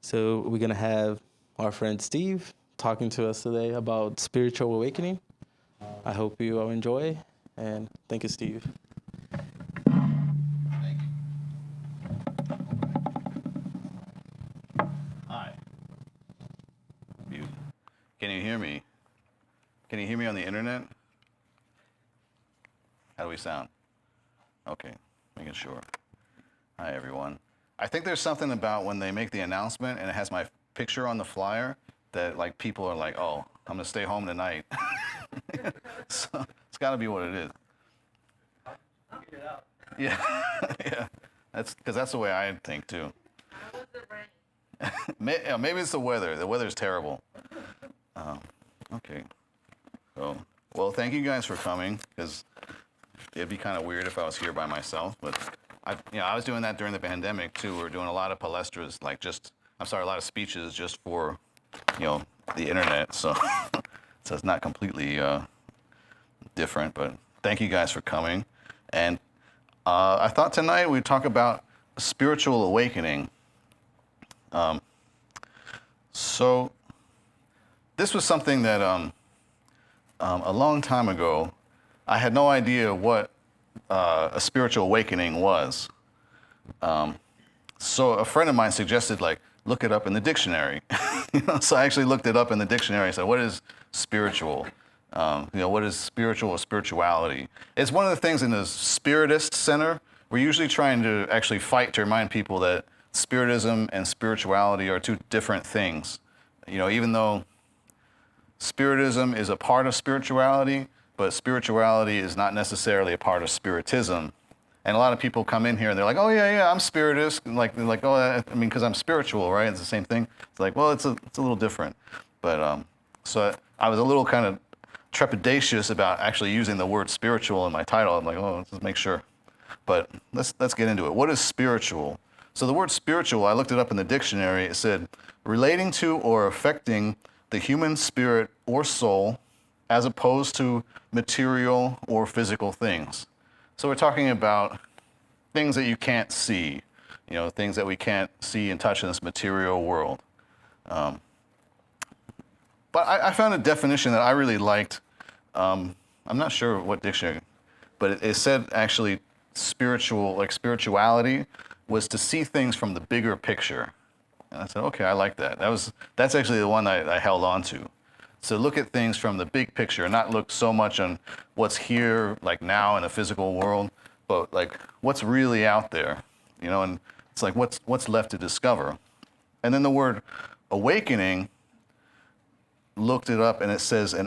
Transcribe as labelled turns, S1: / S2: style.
S1: So we're going to have our friend Steve talking to us today about spiritual awakening. I hope you all enjoy, and thank you, Steve.
S2: Thank you. Hi. Can you hear me? Can you hear me on the internet? How do we sound? Okay, making sure. Hi, everyone. I think there's something about when they make the announcement and it has my picture on the flyer that like people are like, oh, I'm gonna stay home tonight. So it's gotta be what it is.
S3: Figure it out.
S2: Yeah, yeah. That's because that's the way I think too.
S3: How was the rain?
S2: Maybe it's the weather. The weather's terrible. Okay. So, well, thank you guys for coming, because it'd be kind of weird if I was here by myself. But I was doing that during the pandemic too. We were doing a lot of palestras, a lot of speeches just for, the internet. So, so it's not completely different. But thank you guys for coming. And I thought tonight we'd talk about spiritual awakening. So this was something that a long time ago, I had no idea what a spiritual awakening was. So a friend of mine suggested, look it up in the dictionary. So I actually looked it up in the dictionary and said, what is spiritual? What is spiritual or spirituality? It's one of the things in the Spiritist Center. We're usually trying to actually fight to remind people that Spiritism and spirituality are two different things. Even though Spiritism is a part of spirituality, but spirituality is not necessarily a part of Spiritism. And a lot of people come in here and they're like, oh yeah, I'm Spiritist. And they're like, oh, because I'm spiritual, right? It's the same thing. It's like, well, it's a little different. But so I was a little kind of trepidatious about actually using the word spiritual in my title. I'm like, oh, let's just make sure. But let's get into it. What is spiritual? So the word spiritual, I looked it up in the dictionary. It said, relating to or affecting the human spirit or soul as opposed to material or physical things. So we're talking about things that you can't see, things that we can't see and touch in this material world. But I found a definition that I really liked. I'm not sure what dictionary, but it said actually spirituality was to see things from the bigger picture. And I said, okay, I like that. That's actually the one I held on to. So look at things from the big picture and not look so much on what's here, like now in the physical world, but like what's really out there, and it's like what's left to discover. And then the word awakening, looked it up, and it says an